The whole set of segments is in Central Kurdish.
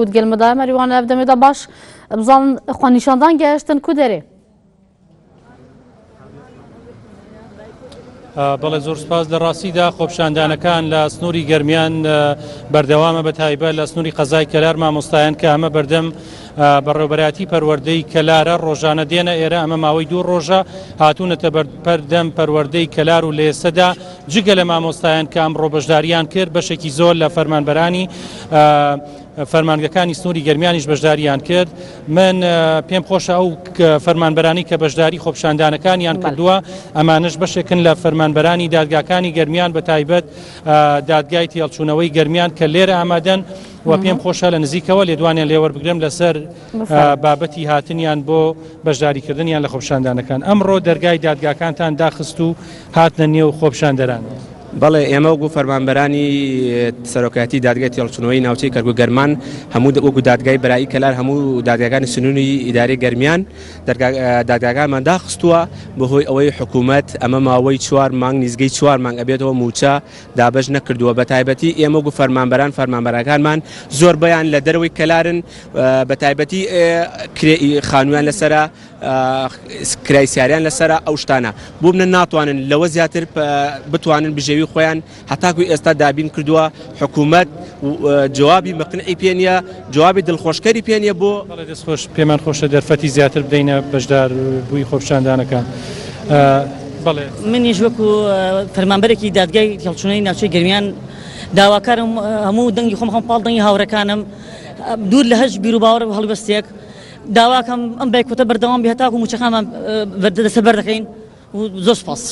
کود گلمدای مریوان افدمی دا باش بزن خوانیشاندان گشتن کودره بەڵێ زۆر سپاس لە ڕاستیدا خۆپیشاندانەکان لە سنووری گەرمیان بەردەوامە بە تایبەت لە سنووری قەزای کەلار مامۆستایان کە ئەمە بەردەم بەڕێوەبەرەتی پەروەردەی کەلارە ڕۆژانە دێنە ئێرە ئەمە ماوەی 2 ڕۆژە هاتوونەتە بەردەم پەروەردەی کەلار و لە ئێستادا جگە لە مامۆستایان کە ئەمڕۆ بەشداریان کرد بەشێکی زۆر لە فەرمانبەرانی فەرمانگەکانی سنووری گەرمیانیش بەشداریان کرد من پێم خۆشە ئەو فەرمانبەرانی کە بەشداری خۆپیشاندانەکانیان کردووە ئەمانش بەشێکن لە فەرمانبەرانی دادگاکانی گەرمیان بە تایبەت دادگای تێڵچوونەوەی گەرمیان کە لێرە ئامادەن و پێم خۆشە لە نزیکەوە لێدوانیان لێوەربگرم لەسەر بابەتی هاتنیان بۆ بەشداریکردنیان لە خۆپیشاندانەکان ئەمڕۆ دەرگای دادگاکانتان داخست و هاتنە نێو خۆپیشاندەران. بەڵێ ئێمە وەکو فەرمانبەرانی سەرۆکایەتی دادگای تێڵچوونەوەی ناوچەی کەرگوو گەرمان هەموو وەکو دادگای بەرایی کەلار هەموو دادگاکانی سنووری ئیدارەی گەرمیان دادگاکانمان داخستووە بەهۆی ئەوەی حکوومەت ئەمە ماوەی 4 مانگ نزگەی 4 مانگ ئەبێتەوە موچە دابەش نەکردووە بە تایبەتی ئێمە وەکو فەرمانبەرەکانمان زۆر بەیان لە دەرەوەی کەلارن بە تایبەتی خانوویان لەسرە کرایسیاریان لەسرە ئەو شتانە بۆ منە ناتوانن لەوە زیاتر بتوانن بژێوی خۆیان هەتاکوی ئێستا دابین کردووە حکوومەت جوابی مقنعی پێ نیە جوابی دڵخۆشکەری پێ نیە بۆ دەستخۆش پێمان خۆشە دەرفەتی زیاتر بدەینە بەشدار بووی خۆپیشاندانەکان. منیش وەکو فەرمانبەرێکی دادگای تێڵچوونەوەی ناوچەی گەرمیان داواکارم هەموو دەنگی خۆم پاڵ دەنگی هاوڕەکانم دوور لە هەش بیر و باوەڕ هەڵوەستێک داواکەم ئەم بایکۆتە بەردەوام بێ هەتاکو موچەکانمان دەسەبەر دەکەین و زۆر سپاس.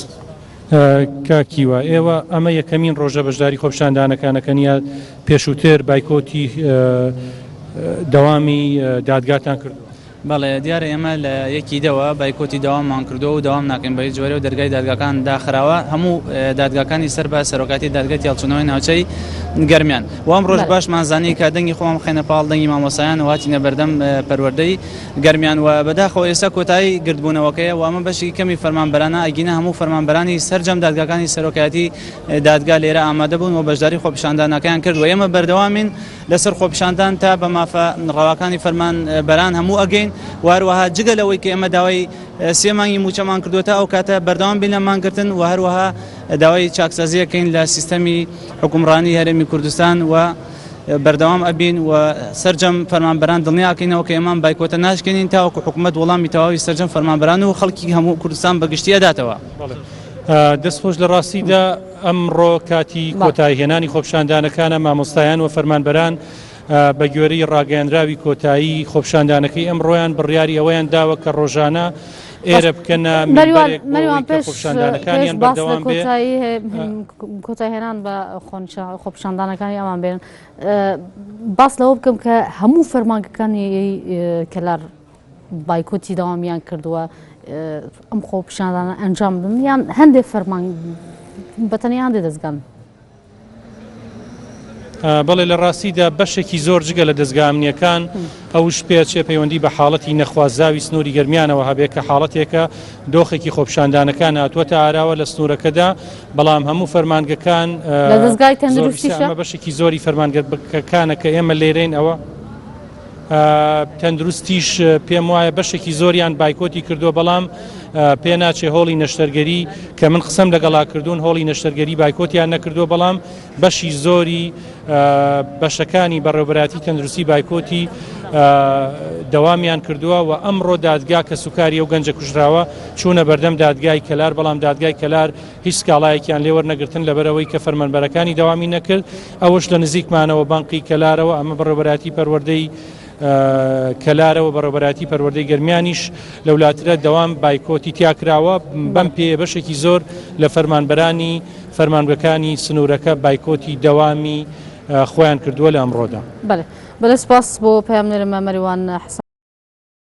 کاکیوە ئێوە ئەمە یەکەمین ڕۆژە بەشداری خۆپیشاندانەکانەکەنیە پێشووتر بایکۆتی دەوامی دادگاتان کرد. بەڵێ دیارە ئێمە لە یەکی دەوە بایکۆتی داواممان کردو و داوام ناکەین بە هیچ جۆرە و دەرگای دادگاکان داخراوە هەموو دادگاکانی سەر بە سەرۆکاتی دادگای تێڵچوونەوەی ناوچەی گەرمیان و ئەم ڕۆژ باشمان زانی کە دەنگی خۆم خێنە پاڵ دەنگی مامۆسایان واتینە بەردەم پەروەردەی گەرمیان و بەداخەوە ئێستا کۆتایی گردبوونەوەکەیە و ئەمە بەشی کەمی فەرمانبەرانە ئەگینە هەموو فەرمانبەرانی سەرجەم دادگاکانی سەرۆکایەتی دادگا لێرە ئامادە بوون و بەشداری خۆپیشاندانەکان کرد و ئێمە بەردەوامین لەسەر خۆپیشاندان تا بە مافە ڕەواکانی فەرمانبەران هەموو ئەگەین وهروەها جگە لەوەی کە ئێمە داوای 3 مانگی موچەمان کردوتە ئەو کاتە بەردەوام بین لە مانگرتن و هەروەها داوای چاکسازیەکەین لە سیستەمی حکومڕانی هەرێمی کوردستان و بەردەوام ئەبین و سەرجەم فەرمانبەران دڵنیاکەینەوە کە ئێمان بایکۆتە ناشکێنین تاوەکو حکوومەت وەڵامی تەواوی سەرجەم فەرمانبەران و خەڵکی هەموو کوردستان بەگشتی ئەداتەوە. دەستخۆش لە ڕاستیدا ئەمڕۆ کاتی کۆتاییهێنانی خۆپیشاندانەکانە مامۆستایان و فەرمانبەران بە گوێرەی ڕاگەیاندراوی کۆتایی خۆپیشاندانەکەی ئەمڕۆیان بڕیاری ئەوەیان داوە کە ڕۆژانە ئێرە بکەنە خۆپیشاندانەکانیان بەردەوام بێ کۆتاییهێنان بە خۆپیشاندانەکانی ئەمان بێن باس لەوە بکەم کە هەموو فەرمانگەکانی کەلار بایکۆتی داوامیان کردووە ئەم خۆپیشاندانە ئەنجام بدن یان هەندێک فەرمان بەتەنیا هەندێک دەستگان. بەڵێ لە ڕاستیدا بەشێکی زۆر جگە لە دەستگا ئەمنیەکان ئەوش پێچێ پەیوەندی بە حاڵەتی نەخوازاوی سنووری گەرمیانەوە هەبێت کە حاڵەتێکە دۆخێکی خۆپیشاندانەکان هاتووەتە ئاراوە لە سنوورەکەدا بەڵام هەموو فەرمانگەکان لە دەستگای تەندروستیشە بەشێکی زۆری فەرمانگەکانە کە ئێمە لێرەین ئەوە تەندروستیش پێم وایە بەشێکی زۆریان بایکۆتی کردووە بەڵام پێ ناچێ هۆڵی نەشتەرگەری کە من قسەم لەگەڵا کردوون هۆڵی نەشتەرگەری بایکۆتیان نەکردووە بەڵام بەشی زۆری بەشەکانی بەڕێوەبەراتی تەندروستی بایکۆتی دەوامیان کردووە و ئەمڕۆ دادگا کە سوکاری ئەو گەنجە کوژراوە چوونە بەردەم دادگای کەلار بەڵام دادگای کەلار هیچ سکاڵایەکیان لێوەرنەگرتن لەبەرەوەی کە فەرمانبەرەکانی دەوامی نەکرد ئەوەش لە نزیکمانەوە بانقی کەلارەوە ئەمە بەڕێوەبەراتی پەروەردەی کەلارەوە بەڕێوەبەراتی پەروەردەی گەرمیانیش لە وڵاترە دەوام بایکۆتی تیاکراوە بەم پێ بەشێکی زۆر لە فەرمانبەرانی فەرمانگەکانی سنوورەکە بایکۆتی دەوامی خۆیان کردووە لە ئەمڕۆدا. بەڵێ سپاس بۆ پەیامنەرە مەمەریوان